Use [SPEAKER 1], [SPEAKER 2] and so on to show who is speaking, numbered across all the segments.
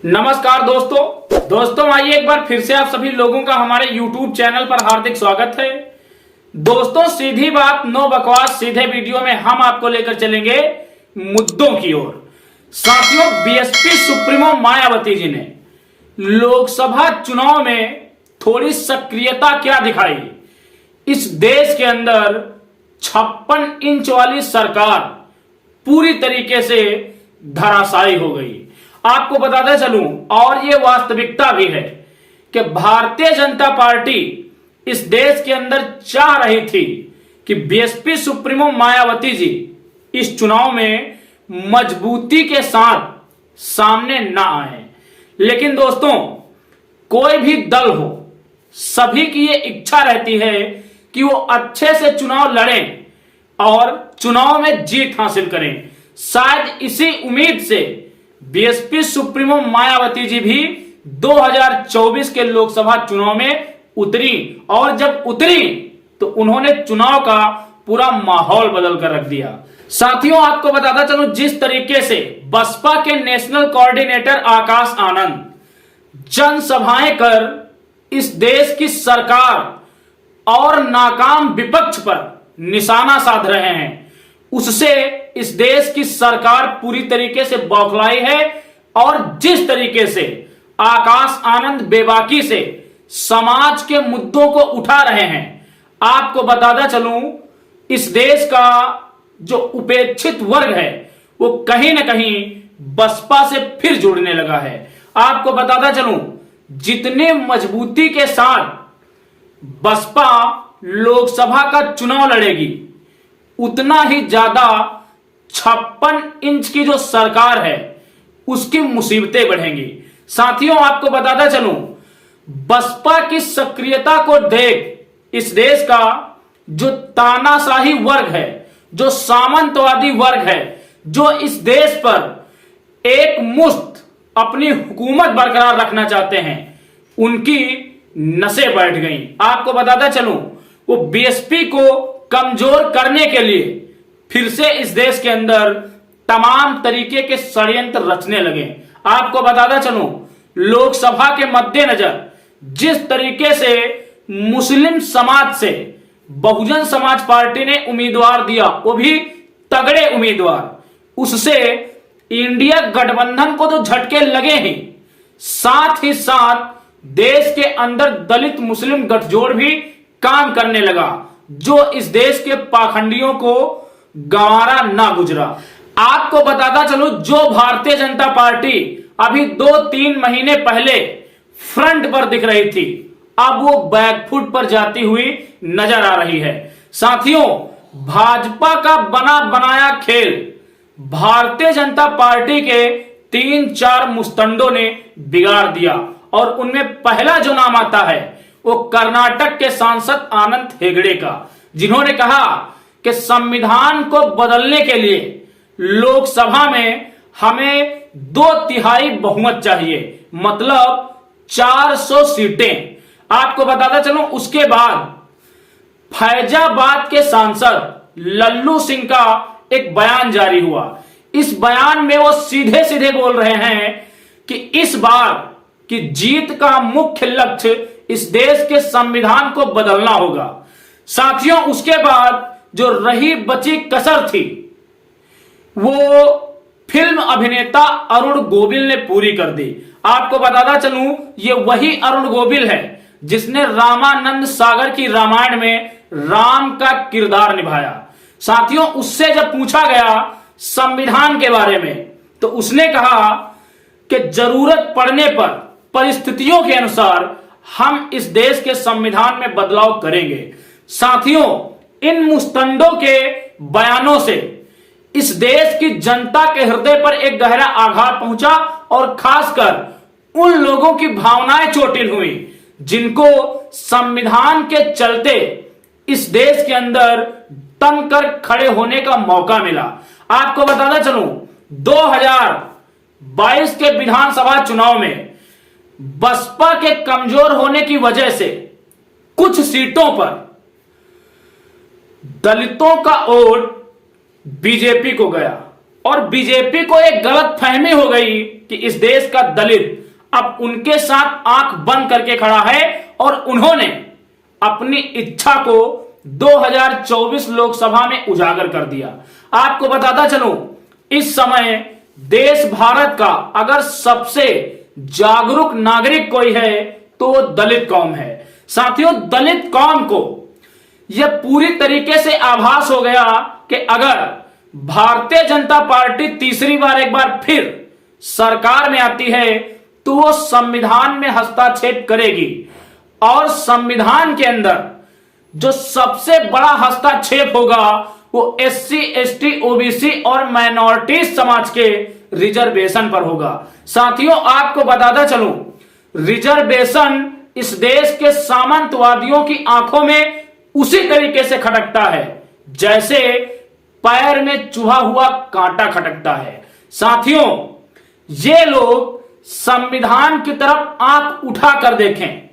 [SPEAKER 1] नमस्कार दोस्तों आइए एक बार फिर से आप सभी लोगों का हमारे YouTube चैनल पर हार्दिक स्वागत है। दोस्तों सीधी बात नो बकवास सीधे वीडियो में हम आपको लेकर चलेंगे मुद्दों की ओर। साथियों, बीएसपी सुप्रीमो मायावती जी ने लोकसभा चुनाव में थोड़ी सक्रियता क्या दिखाई। इस देश के अंदर 56 इंच वाली सरकार पूरी तरीके से धराशायी हो गई। आपको बताता चलूं, और ये वास्तविकता भी है कि भारतीय जनता पार्टी इस देश के अंदर चाह रही थी कि बीएसपी सुप्रीमो मायावती जी इस चुनाव में मजबूती के साथ सामने ना आए। लेकिन दोस्तों, कोई भी दल हो, सभी की ये इच्छा रहती है कि वो अच्छे से चुनाव लड़ें और चुनाव में जीत हासिल करें। शायद इसी उम्मीद से बीएसपी सुप्रीमो मायावती जी भी 2024 के लोकसभा चुनाव में उतरी, और जब उतरी तो उन्होंने चुनाव का पूरा माहौल बदल कर रख दिया। साथियों, आपको बताता चलूं, जिस तरीके से बसपा के नेशनल कोऑर्डिनेटर आकाश आनंद जनसभाएं कर इस देश की सरकार और नाकाम विपक्ष पर निशाना साध रहे हैं, उससे इस देश की सरकार पूरी तरीके से बौखलाई है। और जिस तरीके से आकाश आनंद बेबाकी से समाज के मुद्दों को उठा रहे हैं, आपको बताता चलूं, इस देश का जो उपेक्षित वर्ग है वो कहीं ना कहीं बसपा से फिर जुड़ने लगा है। आपको बताता चलूं, जितने मजबूती के साथ बसपा लोकसभा का चुनाव लड़ेगी, उतना ही ज्यादा 56 इंच की जो सरकार है उसकी मुसीबतें बढ़ेंगी। साथियों, आपको बताता चलूं, बसपा की सक्रियता को देख इस देश का जो तानाशाही वर्ग है, जो सामंतवादी वर्ग है, जो इस देश पर एक मुश्त अपनी हुकूमत बरकरार रखना चाहते हैं, उनकी नसें बैठ गई। आपको बताता चलूं, वो बीएसपी को कमजोर करने के लिए फिर से इस देश के अंदर तमाम तरीके के षड्यंत्र रचने लगे। आपको बताता चलूं, लोकसभा के मद्देनजर जिस तरीके से मुस्लिम समाज से बहुजन समाज पार्टी ने उम्मीदवार दिया, वो भी तगड़े उम्मीदवार, उससे इंडिया गठबंधन को तो झटके लगे ही, साथ ही साथ देश के अंदर दलित मुस्लिम गठजोड़ भी काम करने लगा, जो इस देश के पाखंडियों को गंवारा ना गुजरा। आपको बताता चलूं, जो भारतीय जनता पार्टी अभी 2-3 महीने पहले फ्रंट पर दिख रही थी, अब वो बैकफुट पर जाती हुई नजर आ रही है। साथियों, भाजपा का बना बनाया खेल भारतीय जनता पार्टी के 3-4 मुस्तंडों ने बिगाड़ दिया, और उनमें पहला जो नाम आता है वो कर्नाटक के सांसद आनंद हेगड़े का, जिन्होंने कहा कि संविधान को बदलने के लिए लोकसभा में हमें 2/3 बहुमत चाहिए, मतलब 400 सीटें। आपको बताता चलूं, उसके बाद फैजाबाद के सांसद लल्लू सिंह का एक बयान जारी हुआ। इस बयान में वो सीधे सीधे बोल रहे हैं कि इस बार की जीत का मुख्य लक्ष्य इस देश के संविधान को बदलना होगा। साथियों, उसके बाद जो रही बची कसर थी वो फिल्म अभिनेता अरुण गोविल ने पूरी कर दी। आपको बताता चलूं, ये वही अरुण गोविल है जिसने रामानंद सागर की रामायण में राम का किरदार निभाया। साथियों, उससे जब पूछा गया संविधान के बारे में, तो उसने कहा कि जरूरत पड़ने पर परिस्थितियों के अनुसार हम इस देश के संविधान में बदलाव करेंगे। साथियों, इन मुस्तंडों के बयानों से इस देश की जनता के हृदय पर एक गहरा आघात पहुंचा, और खासकर उन लोगों की भावनाएं चोटिल हुई जिनको संविधान के चलते इस देश के अंदर तनकर खड़े होने का मौका मिला। आपको बताना चलूं, 2022 के विधानसभा चुनाव में बसपा के कमजोर होने की वजह से कुछ सीटों पर दलितों का वोट बीजेपी को गया, और बीजेपी को एक गलत फहमी हो गई कि इस देश का दलित अब उनके साथ आंख बंद करके खड़ा है और उन्होंने अपनी इच्छा को 2024 लोकसभा में उजागर कर दिया। आपको बताता चलूं, इस समय देश भारत का अगर सबसे जागरूक नागरिक कोई है तो वो दलित कौम है। साथियों, दलित कौम को यह पूरी तरीके से आभास हो गया कि अगर भारतीय जनता पार्टी तीसरी बार एक बार फिर सरकार में आती है तो वो संविधान में हस्तक्षेप करेगी और संविधान के अंदर जो सबसे बड़ा हस्तक्षेप होगा वो SC, ST, OBC और माइनॉरिटी समाज के रिजर्वेशन पर होगा। साथियों, आपको बताता चलूं, रिजर्वेशन इस देश के सामंतवादियों की आंखों में उसी तरीके से खटकता है जैसे पैर में चुभा हुआ कांटा खटकता है। साथियों, ये लोग संविधान की तरफ आंख उठा कर देखें,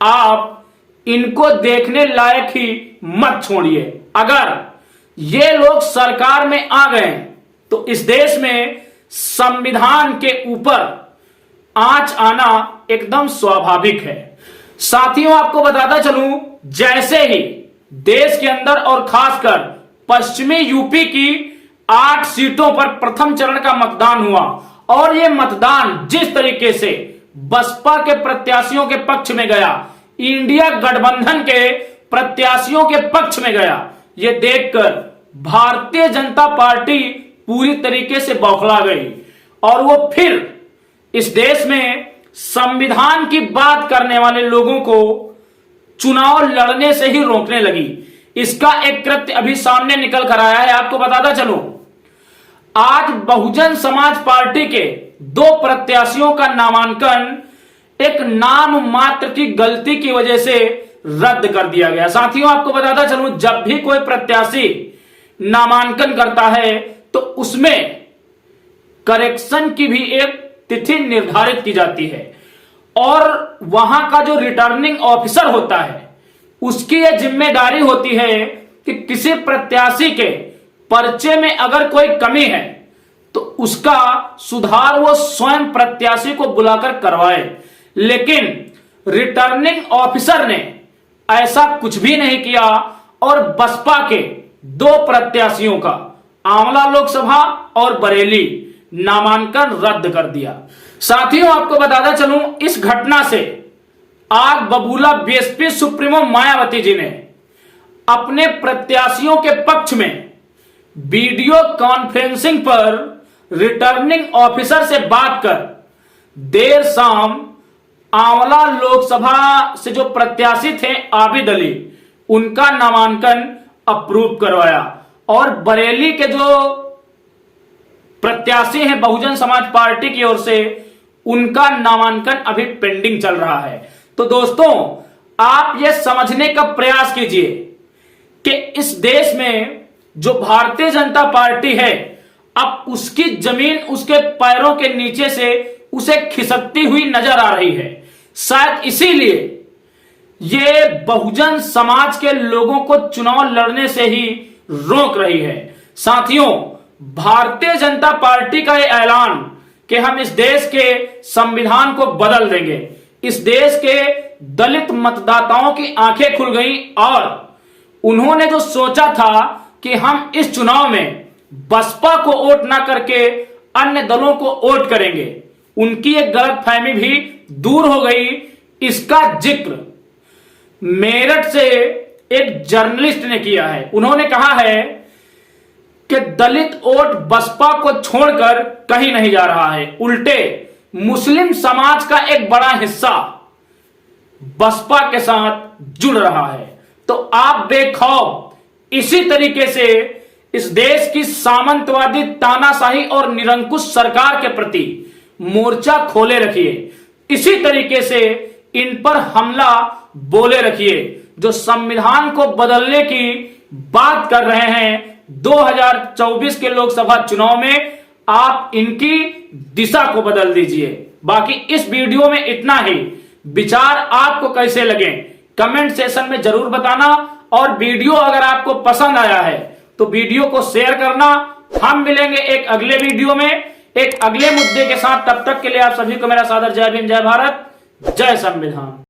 [SPEAKER 1] आप इनको देखने लायक ही मत छोड़िए। अगर ये लोग सरकार में आ गए तो इस देश में संविधान के ऊपर आंच आना एकदम स्वाभाविक है। साथियों, आपको बताता चलूं, जैसे ही देश के अंदर और खासकर पश्चिमी यूपी की 8 सीटों पर प्रथम चरण का मतदान हुआ और यह मतदान जिस तरीके से बसपा के प्रत्याशियों के पक्ष में गया, इंडिया गठबंधन के प्रत्याशियों के पक्ष में गया, यह देखकर भारतीय जनता पार्टी पूरी तरीके से बौखला गई और वो फिर इस देश में संविधान की बात करने वाले लोगों को चुनाव लड़ने से ही रोकने लगी। इसका एक कृत्य अभी सामने निकल कर आया है। आपको बताता चलूं, आज बहुजन समाज पार्टी के 2 प्रत्याशियों का नामांकन एक नाम मात्र की गलती की वजह से रद्द कर दिया गया। साथियों, आपको बताता चलूं, जब भी कोई प्रत्याशी नामांकन करता है तो उसमें करेक्शन की भी एक तिथि निर्धारित की जाती है और वहां का जो रिटर्निंग ऑफिसर होता है उसकी यह जिम्मेदारी होती है कि किसी प्रत्याशी के पर्चे में अगर कोई कमी है तो उसका सुधार वो स्वयं प्रत्याशी को बुलाकर करवाए। लेकिन रिटर्निंग ऑफिसर ने ऐसा कुछ भी नहीं किया और बसपा के 2 प्रत्याशियों का आंवला लोकसभा और बरेली नामांकन रद्द कर दिया। साथियों, आपको बताता चलूं, इस घटना से आग बबूला बीएसपी सुप्रीमो मायावती जी ने अपने प्रत्याशियों के पक्ष में वीडियो कॉन्फ्रेंसिंग पर रिटर्निंग ऑफिसर से बात कर देर शाम आंवला लोकसभा से जो प्रत्याशी थे आबिद अली, उनका नामांकन अप्रूव करवाया और बरेली के जो प्रत्याशी हैं बहुजन समाज पार्टी की ओर से, उनका नामांकन अभी पेंडिंग चल रहा है। तो दोस्तों, आप यह समझने का प्रयास कीजिए कि इस देश में जो भारतीय जनता पार्टी है, अब उसकी जमीन उसके पैरों के नीचे से उसे खिसकती हुई नजर आ रही है। शायद इसीलिए ये बहुजन समाज के लोगों को चुनाव लड़ने से ही रोक रही है। साथियों, भारतीय जनता पार्टी का यह ऐलान कि हम इस देश के संविधान को बदल देंगे, इस देश के दलित मतदाताओं की आंखें खुल गई और उन्होंने जो सोचा था कि हम इस चुनाव में बसपा को वोट ना करके अन्य दलों को वोट करेंगे, उनकी एक गलतफहमी भी दूर हो गई। इसका जिक्र मेरठ से एक जर्नलिस्ट ने किया है। उन्होंने कहा है कि दलित वोट बसपा को छोड़कर कहीं नहीं जा रहा है, उल्टे मुस्लिम समाज का एक बड़ा हिस्सा बसपा के साथ जुड़ रहा है। तो आप बेखौफ इसी तरीके से इस देश की सामंतवादी तानाशाही और निरंकुश सरकार के प्रति मोर्चा खोले रखिए। इसी तरीके से इन पर हमला बोले रखिए। जो संविधान को बदलने की बात कर रहे हैं 2024 के लोकसभा चुनाव में, आप इनकी दिशा को बदल दीजिए। बाकी इस वीडियो में इतना ही। विचार आपको कैसे लगे कमेंट सेशन में जरूर बताना और वीडियो अगर आपको पसंद आया है तो वीडियो को शेयर करना, हम मिलेंगे एक अगले वीडियो में एक अगले मुद्दे के साथ। तब तक के लिए आप सभी को मेरा सादर जय भीम, जय भारत, जय संविधान।